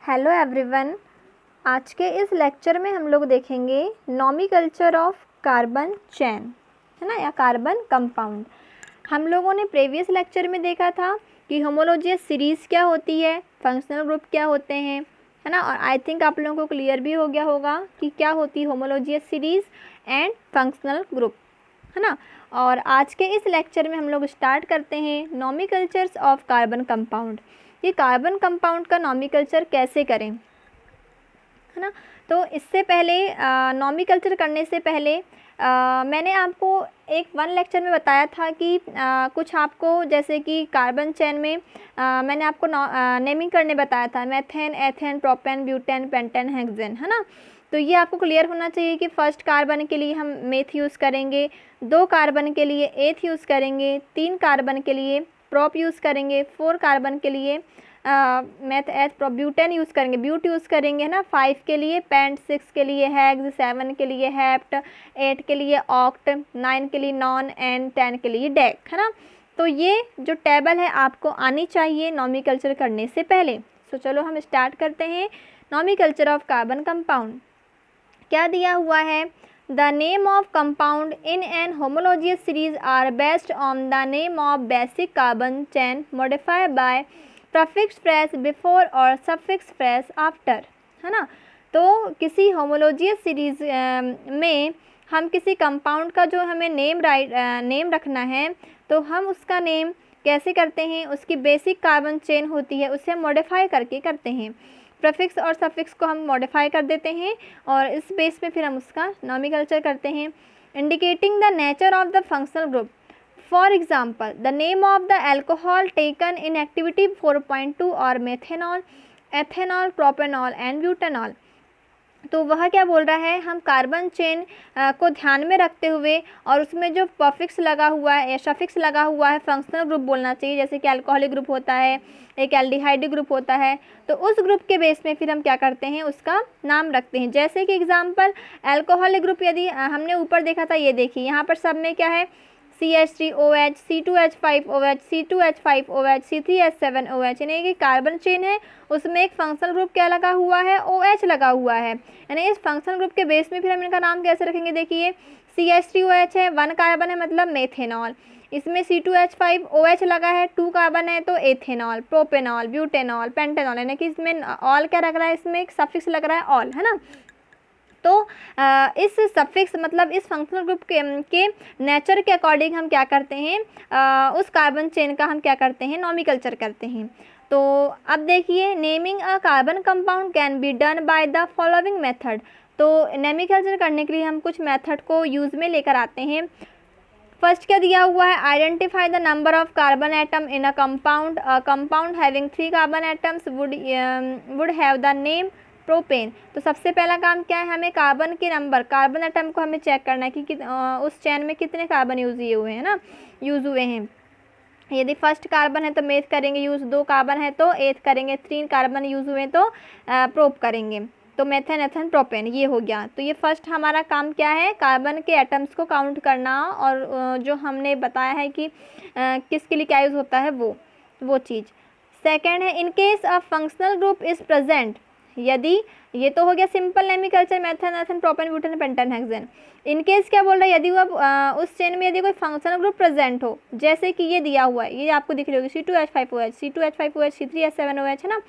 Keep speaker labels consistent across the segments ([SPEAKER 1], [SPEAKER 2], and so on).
[SPEAKER 1] Hello everyone. आज के इस लेक्चर में हम लोग देखेंगे नॉमेनक्लेचर ऑफ कार्बन चेन, है ना, या कार्बन कंपाउंड। हम लोगों ने प्रीवियस लेक्चर में देखा था कि होमोलोजियस सीरीज़ क्या होती है, फंक्शनल ग्रुप क्या होते हैं, है ना। और आई थिंक आप लोगों को क्लियर भी हो गया होगा कि क्या होती है होमोलोजियस सीरीज़ एंड फंक्शनल ग्रुप, है ना। और आज के इस लेक्चर में हम लोग स्टार्ट करते हैं नॉमेनक्लेचर्स ऑफ कार्बन कंपाउंड। ये कार्बन कंपाउंड का नॉमेनक्लेचर कैसे करें, है ना। तो इससे पहले नॉमेनक्लेचर करने से पहले मैंने आपको वन लेक्चर में बताया था कि कुछ आपको जैसे कि कार्बन चेन में मैंने आपको नेमिंग करने बताया था, methane, ethane, propane, butane, pentane, hexane, है ना। तो ये आपको क्लियर होना चाहिए कि फर्स्ट कार्बन के लिए हम मेथ यूज़ करेंगे, 2 कार्बन के लिए एथ यूज़ करेंगे, 3 कार्बन के लिए प्रोप यूज़ करेंगे, 4 कार्बन के लिए मेथ एथ ब्यूटेन यूज़ करेंगे, ब्यूट यूज़ करेंगे, है ना। 5 के लिए पेंट, 6 के लिए हेक्स, 7 के लिए हेप्ट, 8 के लिए ऑक्ट, 9 के लिए नॉन एंड 10 के लिए डेक, है ना। तो ये जो टेबल है आपको आनी चाहिए नॉमेनक्लेचर करने से पहले। तो चलो हम स्टार्ट करते हैं नॉमेनक्लेचर ऑफ कार्बन कंपाउंड। क्या दिया हुआ है, the name of compound in an homologous series are based on the name of basic carbon chain modified by prefix phrase before or suffix phrase after, है ना। तो किसी होमोलोजियस सीरीज में हम किसी कंपाउंड का जो हमें नेम रखना है, तो हम उसका नेम कैसे करते हैं, उसकी बेसिक कार्बन चेन होती है उसे मॉडिफाई करके करते हैं। प्रफिक्स और सफिक्स को हम मॉडिफाई कर देते हैं और इस बेस पे फिर हम उसका नॉमेनक्लेचर करते हैं। Indicating the nature of the functional group, for example the name of the alcohol taken in activity 4.2 और methanol, ethanol, propanol and butanol. तो वह क्या बोल रहा है, हम कार्बन चेन को ध्यान में रखते हुए और उसमें जो पफिक्स लगा हुआ है या सफिक्स लगा हुआ है, फंक्शनल ग्रुप बोलना चाहिए, जैसे कि अल्कोहलिक ग्रुप होता है, एक एल्डिहाइड ग्रुप होता है, तो उस ग्रुप के बेस में फिर हम क्या करते हैं, उसका नाम रखते हैं। जैसे कि एग्जांपल एल्कोहलिक ग्रुप यदि हमने ऊपर देखा था, ये देखिए यहाँ पर सब में क्या है, CH3OH, C2H5OH, C2H5OH, C3H7OH, यानी कि कार्बन चेन है उसमें एक फंक्शनल ग्रुप क्या लगा हुआ है, OH लगा हुआ है। यानी इस फंक्शनल ग्रुप के बेस में फिर हम इनका नाम कैसे रखेंगे, देखिए CH3OH है, 1 कार्बन है मतलब मेथेनॉल, इसमें C2H5OH लगा है, 2 कार्बन है तो एथेनॉल, प्रोपेनॉल, ब्यूटेनॉल, पेंटेनॉल, यानी कि इसमें ऑल क्या लग रहा है, इसमें एक सफिक्स लग रहा है ऑल, है ना। तो इस सफिक्स मतलब इस फंक्शनल ग्रुप के नेचर के अकॉर्डिंग हम क्या करते हैं, उस कार्बन चेन का हम क्या करते हैं, नॉमेनक्लेचर करते हैं। तो अब देखिए, naming a carbon compound can be done by the following method. तो नॉमेनक्लेचर करने के लिए हम कुछ मेथड को यूज़ में लेकर आते हैं। फर्स्ट क्या दिया हुआ है, identify the number of carbon atom in a compound having 3 carbon atoms would have the name propane. तो सबसे पहला काम क्या है, हमें कार्बन के नंबर, कार्बन एटम को हमें चेक करना है कि उस चेन में कितने कार्बन यूज़ हुए हैं। यदि फर्स्ट कार्बन है तो मेथ करेंगे यूज़, 2 कार्बन है तो एथ करेंगे, 3 कार्बन यूज़ हुए तो प्रोप करेंगे। तो मेथेन, एथेन, प्रोपेन ये हो गया। तो ये फर्स्ट हमारा काम क्या है, कार्बन के एटम्स को काउंट करना और जो हमने बताया है कि किसके लिए क्या यूज़ होता है वो चीज़। सेकेंड है, in case a functional group is present, यदि, ये तो हो गया simple nomenclature, methane, ethane, propane, butane, pentane, hexane. In case क्या बोल रहा है, यदि वो उस चेन में यदि कोई फंक्शनल ग्रुप प्रेजेंट हो, जैसे कि ये दिया हुआ है, ये आपको दिख रही होगी C2H5OH, C2H5OH, C3H7OH, है ना।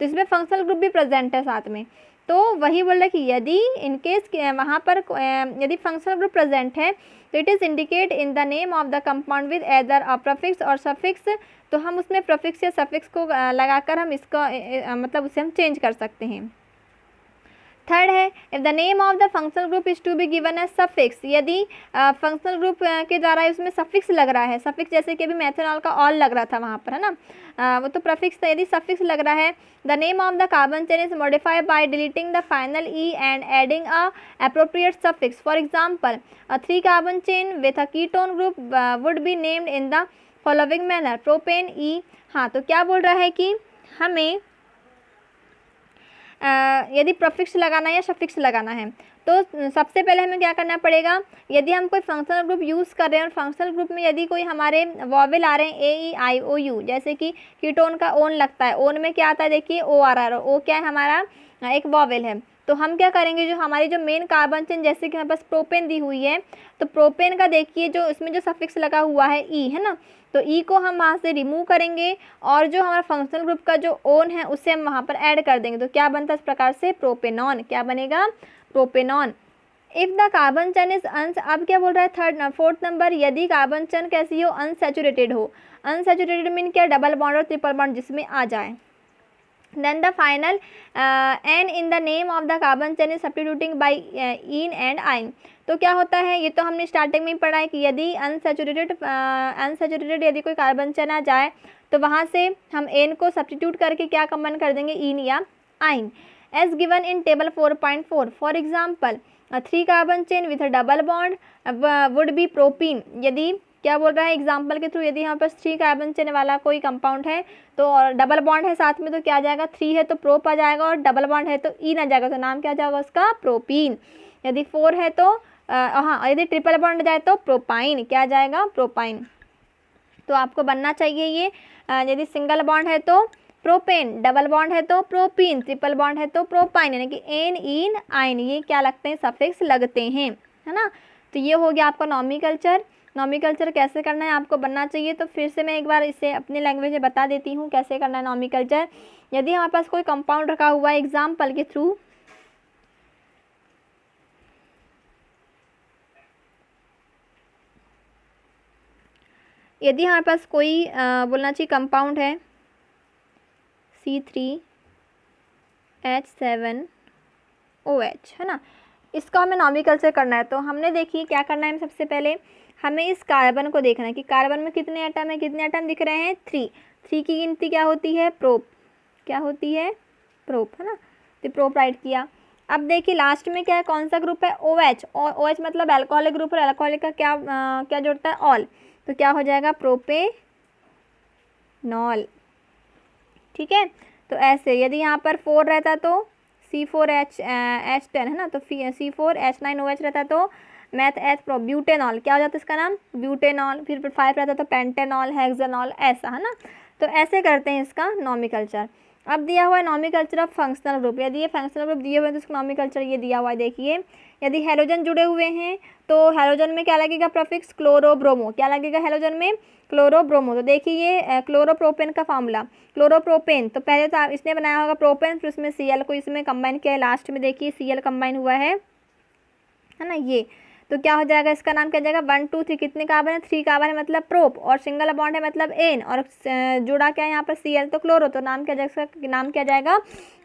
[SPEAKER 1] तो इसमें फंक्शनल ग्रुप भी प्रेजेंट है साथ में। तो वही बोल रहा है कि यदि इन केस वहाँ पर यदि फंक्शनल ग्रुप प्रेजेंट है तो it is indicate in the name of the compound with either a prefix और सफिक्स। तो हम उसमें प्रफिक्स या सफिक्स को लगाकर हम इसका मतलब उसे हम चेंज कर सकते हैं। थर्ड है, if the name of the functional group is to be given as suffix, यदि फंक्शनल ग्रुप के द्वारा उसमें सफिक्स लग रहा है, सफिक्स जैसे कि अभी मेथेनॉल का ऑल लग रहा था वहाँ पर, है ना, वो तो प्रफिक्स था, यदि सफिक्स लग रहा है, the name of the carbon chain is modified by deleting the final E and adding a appropriate suffix. For example, a 3 carbon chain with a ketone group would be named in the following manner, propane E. हाँ, तो क्या बोल रहा है कि हमें यदि prefix लगाना है या सफिक्स लगाना है, तो सबसे पहले हमें क्या करना पड़ेगा, यदि हम कोई फंक्शनल ग्रुप यूज़ कर रहे हैं और फंक्शनल ग्रुप में यदि कोई हमारे वॉवेल आ रहे हैं ए ई आई ओ यू, जैसे कि कीटोन का ओन लगता है, ओन में क्या आता है देखिए ओ आ रहा है, ओ क्या है हमारा एक वॉवेल है, तो हम क्या करेंगे जो हमारी जो मेन कार्बन चेन, जैसे कि हमारे पास प्रोपेन दी हुई है, तो प्रोपेन का देखिए जो इसमें जो सफिक्स लगा हुआ है ई है ना, तो ई को हम वहाँ से रिमूव करेंगे और जो हमारा फंक्शनल ग्रुप का जो ओन है उसे हम वहाँ पर ऐड कर देंगे, तो क्या बनता है इस प्रकार से प्रोपेनॉन, क्या बनेगा propanone. If the carbon chain is अब क्या बोल रहा है फोर्थ नंबर, यदि कार्बन चेन कैसी हो, अनसैचुरेटेड हो, अनसैचुरेटेड मीन क्या, डबल बॉन्ड और ट्रिपल बॉन्ड जिसमें आ जाए, then the final n in the name of the carbon chain is substituting by ene and ine। तो क्या होता है, ये तो हमने स्टार्टिंग में ही पढ़ा है कि यदि अनसैचुरेटेड यदि कोई कार्बन चेन आ जाए तो वहाँ से हम एन को सब्सटीट्यूट करके क्या कंबाइन कर देंगे, इन या आइन, as given in table 4.4। For example 3 carbon chain with double bond would be propene. यदि क्या बोल रहा है एग्जाम्पल के थ्रू, यदि यहाँ पर 3 कार्बन चेन वाला कोई कंपाउंड है तो और डबल बॉन्ड है साथ में, तो क्या आ जाएगा 3 है तो प्रोप आ जाएगा और डबल बॉन्ड है तो इन आ जाएगा, तो नाम क्या आ जाएगा उसका प्रोपीन। यदि 4 है तो हाँ, यदि ट्रिपल बॉन्ड जाए तो प्रोपाइन, क्या आ जाएगा प्रोपाइन। तो आपको बनना चाहिए ये, यदि सिंगल बॉन्ड है तो प्रोपेन, डबल बॉन्ड है तो प्रोपीन, ट्रिपल बॉन्ड है तो प्रोपाइन, यानी कि एन इन आइन ये क्या लगते हैं, सफिक्स लगते हैं, है ना। तो ये हो गया आपका नॉमिकल्चर। नॉमिकल्चर कैसे करना है आपको बनना चाहिए, तो फिर से मैं एक बार इसे अपनी लैंग्वेज में बता देती हूँ कैसे करना है नॉमिकल्चर। यदि हमारे पास कोई कंपाउंड रखा हुआ है एग्जाम्पल के थ्रू, यदि हमारे पास कोई बोलना चाहिए कंपाउंड है C3H7OH, है ना, इसका हमें नॉमिकल्चर करना है। तो हमने देखिए क्या करना है, सबसे पहले हमें इस कार्बन को देखना है कि कार्बन में कितने एटम है, कितने एटम दिख रहे हैं 3 की गिनती क्या होती है प्रोप, क्या होती है प्रोप, है ना, तो प्रोप राइट किया। अब देखिए लास्ट में क्या है, कौन सा ग्रुप है OH, और OH मतलब अल्कोहलिक ग्रुप, और अल्कोहलिक का क्या जोड़ता है ऑल, तो क्या हो जाएगा प्रोपेनॉल, ठीक है। तो ऐसे यदि यहाँ पर 4 रहता तो C4H10 है ना, तो C4H9OH रहता तो मैथ एच प्रो ब्यूटेनॉल, क्या हो जाता है इसका नाम ब्यूटेनॉल, फिर 5 रहता तो पेंटेनॉल, हेक्सानॉल, ऐसा, है ना। तो ऐसे करते हैं इसका नॉमिकल्चर। अब दिया हुआ है नॉमिकल्चर ऑफ फंक्शनल ग्रुप, यदि ये फंक्शनल ग्रुप दिए हुए हैं तो उसका नॉमिकल्चर ये दिया हुआ है, देखिए यदि हेलोजन जुड़े हुए हैं तो हेलोजन में क्या लगेगा प्रीफिक्स क्लोरोब्रोमो, क्या लगेगा हेलोजन में क्लोरोब्रोमो। तो देखिए ये क्लोरोप्रोपेन का फार्मूला, क्लोरोप्रोपेन तो पहले तो इसने बनाया होगा प्रोपेन, फिर उसमें Cl को इसमें कंबाइन किया है, लास्ट में देखिए Cl कंबाइन हुआ है ना ये, तो क्या हो जाएगा इसका नाम क्या जाएगा 1 2 3 कितने कार्बन है 3 कार्बन है मतलब प्रोप, और सिंगल बॉन्ड है मतलब एन, और जुड़ा क्या है यहाँ पर Cl तो क्लोरो, तो नाम क्या जाएगा, नाम क्या जाएगा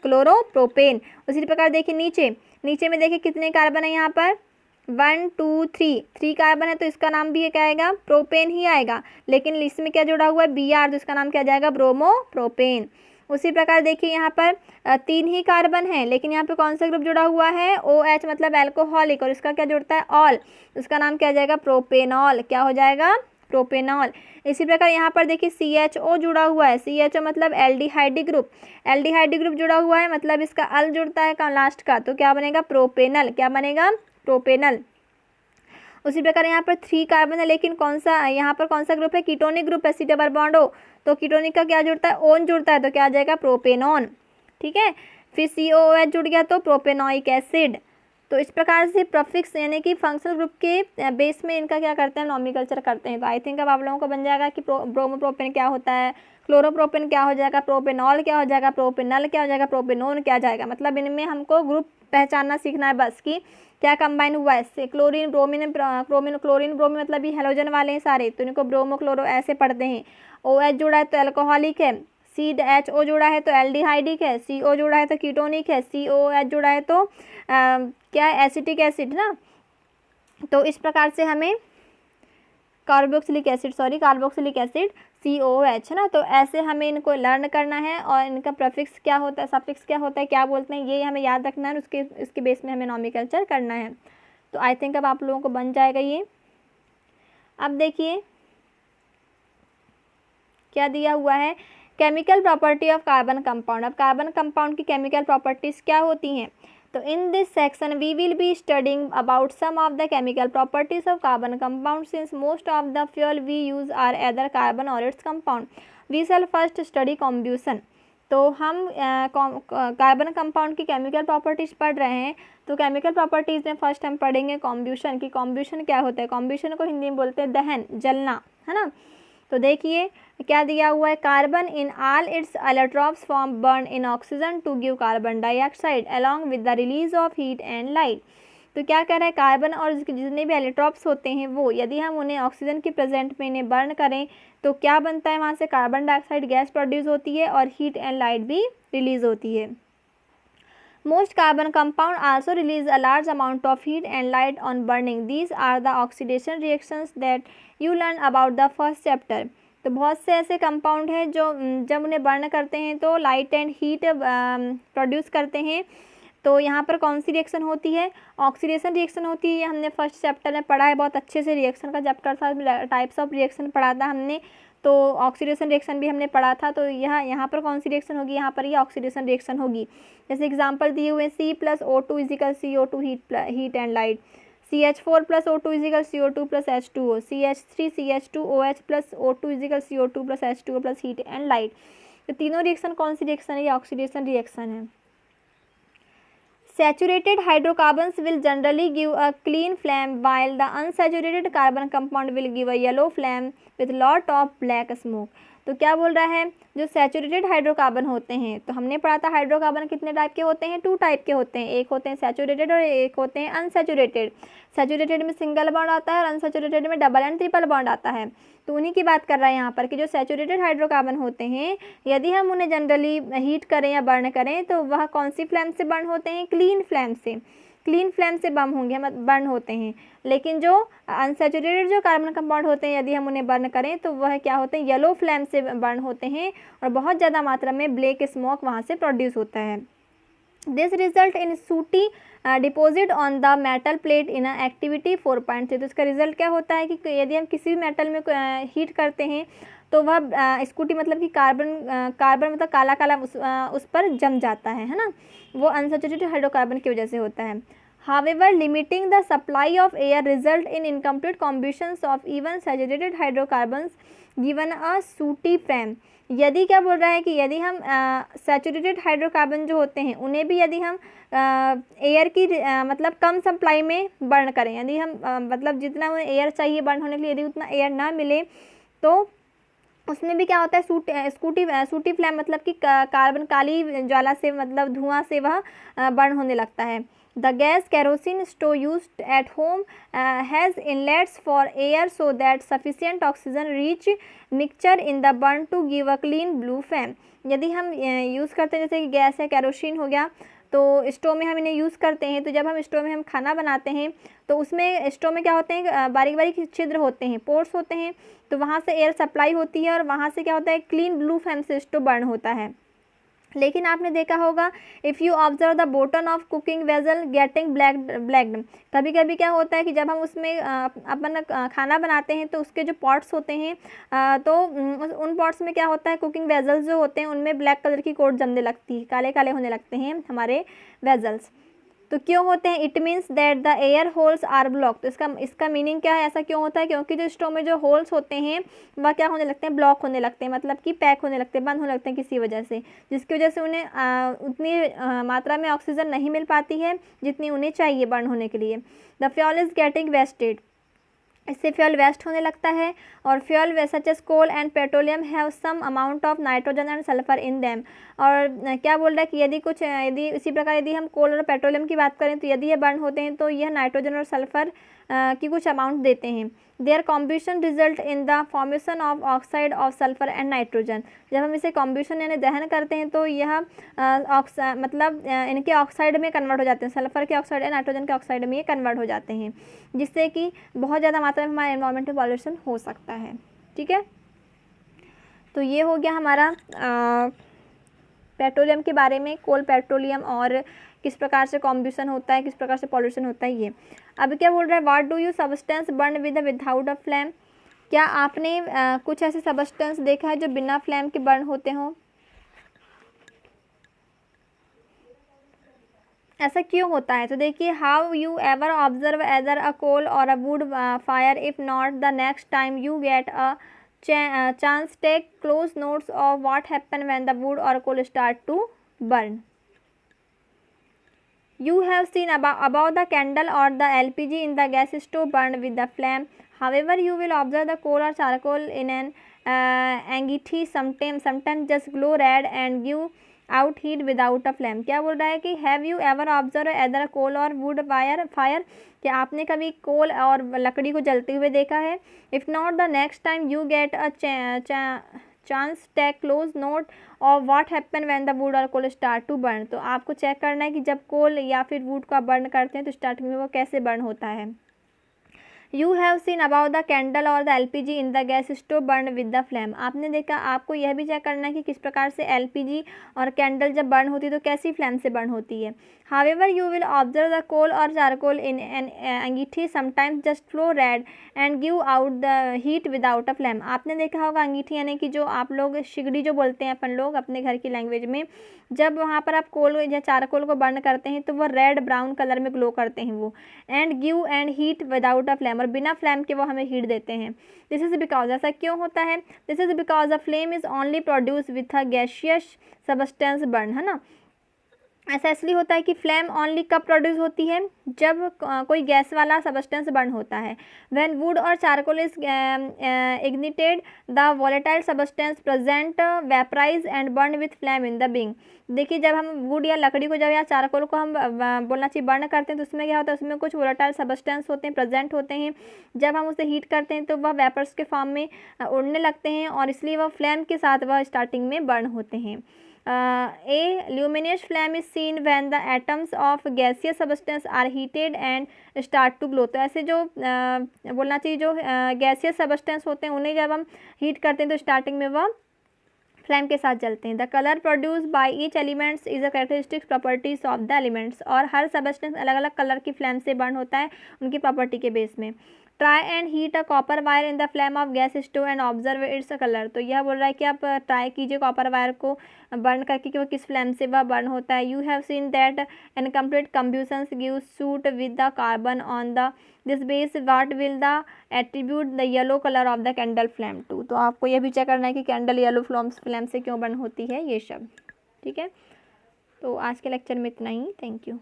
[SPEAKER 1] क्लोरोप्रोपेन। उसी प्रकार देखिए नीचे में देखिए कितने कार्बन है यहाँ पर 1 2 3 कार्बन है, तो इसका नाम भी क्या आएगा प्रोपेन ही आएगा, लेकिन इसमें क्या जुड़ा हुआ है Br, तो इसका नाम क्या जाएगा ब्रोमोप्रोपेन। उसी प्रकार देखिए यहाँ पर 3 ही कार्बन है, लेकिन यहाँ पे कौन सा ग्रुप जुड़ा हुआ है OH मतलब अल्कोहलिक, और इसका क्या जुड़ता है ऑल, इसका नाम क्या जाएगा प्रोपेनॉल, क्या हो जाएगा प्रोपेनॉल। इसी प्रकार यहाँ पर देखिए CHO जुड़ा हुआ है, CHO मतलब एल्डिहाइड ग्रुप, एल्डिहाइड ग्रुप जुड़ा हुआ है मतलब इसका अल जुड़ता है लास्ट का, तो क्या बनेगा प्रोपेनल, क्या बनेगा प्रोपेनल। उसी प्रकार यहाँ पर 3 कार्बन है, लेकिन कौन सा यहाँ पर कौन सा ग्रुप है कीटोनिक ग्रुप है, C डबल बॉन्ड O, तो कीटोनिक का क्या जुड़ता है ओन जुड़ता है, तो क्या आ जाएगा प्रोपेनॉन, ठीक है। फिर COOH जुड़ गया तो प्रोपेनोइक एसिड। तो इस प्रकार से प्रीफिक्स यानी कि फंक्शनल ग्रुप के बेस में इनका क्या करते हैं नॉमिकल्चर करते हैं। तो आई थिंक अब आप लोगों को बन जाएगा कि ब्रोमोप्रोपेन क्या होता है, क्लोरोप्रोपेन क्या हो जाएगा, प्रोपेनॉल क्या हो जाएगा, प्रोपेनल क्या हो जाएगा, प्रोपेनोन क्या जाएगा, मतलब इनमें हमको ग्रुप पहचानना सीखना है बस कि क्या कंबाइन हुआ है इससे। क्लोरीन ब्रोमीन क्लोरीन ब्रोमीन मतलब ये हेलोजन वाले हैं सारे, तो इनको ब्रोमो क्लोरो ऐसे पढ़ते हैं। OH जुड़ा है तो अल्कोहलिक है, CHO जुड़ा है तो एल्डिहाइडिक है, CO जुड़ा है तो कीटोनिक है, COOH जुड़ा है तो क्या एसिटिक एसिड ना। तो इस प्रकार से हमें कार्बोक्सिलिक एसिड COOH है ना, तो ऐसे हमें इनको लर्न करना है और इनका प्रीफिक्स क्या होता है, सफिक्स क्या होता है, क्या बोलते हैं, ये हमें याद रखना है, इसके बेस में हमें नॉमिकल्चर करना है। तो आई थिंक अब आप लोगों को बन जाएगा ये। अब देखिए क्या दिया हुआ है, chemical property of carbon compound. अब कार्बन कंपाउंड की केमिकल प्रॉपर्टीज़ क्या होती हैं? तो in this section we will be studying about some of the chemical properties of carbon compound since most of the fuel we use are either carbon or its compound. We shall first study combustion. तो हम carbon compound की chemical properties पढ़ रहे हैं, तो chemical properties में first हम पढ़ेंगे कॉम्ब्यूशन की। कॉम्ब्यूशन क्या होता है? कॉम्ब्यूशन को हिंदी में बोलते हैं दहन, जलना, है ना। तो देखिए क्या दिया हुआ है, carbon in all its allotropes form burn in oxygen to give carbon dioxide along with the release of heat and light. तो क्या कर रहा है, कार्बन और जितने भी एलोट्रॉप्स होते हैं वो यदि हम उन्हें ऑक्सीजन की प्रेजेंट में इन्हें बर्न करें तो क्या बनता है, वहाँ से कार्बन डाइऑक्साइड गैस प्रोड्यूस होती है और हीट एंड लाइट भी रिलीज होती है। Most carbon compound also release a large amount of heat and light on burning. These are the oxidation reactions that you learn about the first chapter. तो बहुत से ऐसे कंपाउंड हैं जो जब उन्हें बर्न करते हैं तो लाइट एंड हीट प्रोड्यूस करते हैं। तो यहाँ पर कौन सी रिएक्शन होती है? ऑक्सीडेशन रिएक्शन होती है। ये हमने फर्स्ट चैप्टर में पढ़ा है, बहुत अच्छे से रिएक्शन का चैप्टर था, टाइप्स ऑफ रिएक्शन पढ़ा था हमने। तो ऑक्सीडेशन रिएक्शन भी हमने पढ़ा था। तो यहाँ पर कौन सी रिएक्शन होगी? यहाँ पर ये ऑक्सीडेशन रिएक्शन होगी। जैसे एग्जांपल दिए हुए C+O2 is equal CO2 heat and light, CH4+O2 is equal CO2 + H2O, CH3CH2OH+O2 is equal CO2 + H2O + heat and light. तो तीनों रिएक्शन कौन सी रिएक्शन है? ये ऑक्सीडेशन रिएक्शन है। Saturated hydrocarbons will generally give a clean flame while the unsaturated carbon compound will give a yellow flame with lot of black smoke। तो क्या बोल रहा है, जो सैचुरेटेड हाइड्रोकार्बन होते हैं, तो हमने पढ़ा था हाइड्रोकार्बन कितने टाइप के होते हैं? 2 टाइप के होते हैं, एक होते हैं सैचुरेटेड और एक होते हैं अनसैचुरेटेड। सैचुरेटेड में सिंगल बॉन्ड आता है और अनसैचुरेटेड में डबल एंड ट्रिपल बॉन्ड आता है। तो उन्हीं की बात कर रहा है यहाँ पर कि जो सैचुरेटेड हाइड्रोकार्बन होते हैं यदि हम उन्हें जनरली हीट करें या बर्न करें तो वह कौन सी फ्लेम से बर्न होते हैं? क्लीन फ्लेम से। क्लीन फ्लेम से बर्न होते हैं। लेकिन जो अनसैचुरेटेड जो कार्बन कंपाउंड होते हैं यदि हम उन्हें बर्न करें तो वह क्या होते हैं? येलो फ्लेम से बर्न होते हैं और बहुत ज़्यादा मात्रा में ब्लैक स्मोक वहाँ से प्रोड्यूस होता है। दिस रिजल्ट इन सूटी deposit on the metal plate in activity 4.3। तो इसका रिजल्ट क्या होता है कि यदि हम किसी भी मेटल में हीट करते हैं तो वह स्कूटी मतलब कि कार्बन मतलब काला काला उस पर जम जाता है ना। वो अनसैचुरेटेड हाइड्रोकार्बन की वजह से होता है। However, limiting the supply of air result in incomplete combustions of even saturated hydrocarbons given a sooty flame। यदि क्या बोल रहा है कि यदि हम सैचुरेटेड हाइड्रोकार्बन जो होते हैं उन्हें भी यदि हम एयर की मतलब कम सप्लाई में बर्न करें, यदि हम मतलब जितना एयर चाहिए बर्न होने के लिए यदि उतना एयर ना मिले तो उसमें भी क्या होता है, सूटी फ्लेम मतलब कि कार्बन काली ज्वाला से मतलब धुआं से वह बर्न होने लगता है। The gas kerosene stove used at home has inlets for air so that sufficient oxygen reach mixture in the burn to give a clean blue flame। यदि हम यूज़ करते हैं जैसे कि गैस है, केरोसिन हो गया, तो स्टोव में हम इन्हें यूज़ करते हैं। तो जब हम स्टोव में हम खाना बनाते हैं तो उसमें स्टोव में क्या होते हैं, बारीक बारीक छिद्र होते हैं, पोर्स होते हैं, तो वहाँ से एयर सप्लाई होती है और वहाँ से क्या होता है, क्लीन ब्लू फ्लेम से स्टोव बर्न होता है। लेकिन आपने देखा होगा if you observe the bottom of cooking vessel getting blacked. कभी कभी क्या होता है कि जब हम उसमें अपन खाना बनाते हैं तो उसके जो पॉट्स होते हैं तो उन पॉट्स में क्या होता है, कुकिंग वेजल्स जो होते हैं उनमें ब्लैक कलर की कोट जमने लगती है, काले काले होने लगते हैं हमारे वेजल्स। तो क्यों होते हैं? It means that the air holes R block. तो इसका मीनिंग क्या है, ऐसा क्यों होता है? क्योंकि जो स्टोव में जो होल्स होते हैं वह क्या होने लगते हैं, ब्लॉक होने लगते हैं, मतलब कि पैक होने लगते हैं, बंद होने लगते हैं किसी वजह से, जिसकी वजह से उन्हें उतनी मात्रा में ऑक्सीजन नहीं मिल पाती है जितनी उन्हें चाहिए बर्न होने के लिए। The fuel is getting wasted. इससे फ्यूल वेस्ट होने लगता है और fuel such as coal and petroleum have some amount of nitrogen and sulphur in them. और क्या बोल रहा है कि यदि इसी प्रकार यदि हम कोल और पेट्रोलियम की बात करें तो यदि ये बर्न होते हैं तो यह नाइट्रोजन और सल्फर की कुछ अमाउंट देते हैं। Their combustion result in the formation of oxide of sulphur and nitrogen. जब हम इसे कॉम्बिशन यानी दहन करते हैं तो यह मतलब इनके ऑक्साइड में कन्वर्ट हो जाते हैं, सल्फर के ऑक्साइड या नाइट्रोजन के ऑक्साइड में ये कन्वर्ट हो जाते हैं, जिससे कि बहुत ज़्यादा मात्रा में हमारे एनवायरमेंट में पॉल्यूशन हो सकता है। ठीक है, तो ये हो गया हमारा पेट्रोलियम के बारे में, कोल पेट्रोलियम और किस प्रकार से कॉम्बिशन होता है, किस प्रकार से पॉल्यूशन होता है ये। अब क्या बोल रहा है, what do you substance burn with without a flame. क्या आपने कुछ ऐसे सबस्टेंस देखा है जो बिना फ्लेम के बर्न होते हों? ऐसा क्यों होता है? तो देखिए, how you ever observe either a coal or a wood fire, if not the next time you get a chance take close notes of what happen when the wood or coal start to burn. You have seen above the candle or the LPG in the gas stove burned with the flame. However, you will observe the coal or charcoal in an angithi sometimes just glow red and give out heat without a flame. क्या बोल रहा है कि have you ever observed either coal or wood fire? क्या आपने कभी कोल और लकड़ी को जलते हुए देखा है? If not, the next time you get a chance take close note or what happen when the wood or coal start to burn. तो आपको चेक करना है कि जब कोल या फिर वुड को आप बर्न करते हैं तो स्टार्टिंग में वो कैसे बर्न होता है. You have seen about the candle or the LPG in the gas stove burn with the flame. आपने देखा, आपको यह भी चेक करना है कि किस प्रकार से LPG और कैंडल जब बर्न होती है तो कैसी फ्लेम से बर्न होती है. However, you will observe the coal or charcoal in an अंगीठी sometimes just flow red and give out the heat without a flame. आपने देखा होगा अंगीठी यानी कि जो आप लोग शिगड़ी जो बोलते हैं अपन लोग अपने घर की लैंग्वेज में, जब वहाँ पर आप कोल या चारकोल को बर्न करते हैं तो वो रेड ब्राउन कलर में ग्लो करते हैं वो, and give and heat without a flame, और बिना फ्लेम के वो हमें हीट देते हैं. दिस इज बिकॉज, ऐसा क्यों होता है? This is because the flame is only produce with a gaseous substance burn, है ना. ऐसा इसलिए होता है कि फ्लेम ओनली कब प्रोड्यूस होती है? जब कोई गैस वाला सबस्टेंस बर्न होता है. When wood or charcoal is ignited the volatile substance present vaporise and burn with flame in the being. देखिए, जब हम वुड या लकड़ी को जब या चारकोल को हम बोलना चाहिए बर्न करते हैं तो उसमें क्या होता है? उसमें कुछ वॉलेटाइल सबस्टेंस होते हैं, प्रेजेंट होते हैं. जब हम उसे हीट करते हैं तो वह वेपर्स के फॉर्म में उड़ने लगते हैं और इसलिए वह फ्लेम के साथ वह स्टार्टिंग में बर्न होते हैं. A luminous flame is seen when the atoms of gaseous substance are heated and start to glow. तो ऐसे जो बोलना चाहिए जो gaseous substance होते हैं उन्हें जब हम हीट करते हैं तो स्टार्टिंग में वह फ्लेम के साथ जलते हैं. The colour produce by each elements is a characteristic properties of the elements. और हर सबस्टेंस अलग अलग कलर की फ्लेम से बर्न होता है उनकी प्रॉपर्टी के बेस में. Try and heat a copper wire in the flame of gas stove and observe its colour. तो यह बोल रहा है कि आप ट्राई कीजिए कॉपर वायर को बर्न करके कि वो किस फ्लेम से वह बर्न होता है. You have seen that incomplete combustions give soot with the carbon on the this base what will the attribute the yellow colour of the candle flame to. तो आपको यह भी चेक करना है कि कैंडल येलो फ्लेम से क्यों burn होती है, ये सब. ठीक है, तो आज के लेक्चर में इतना ही. Thank you.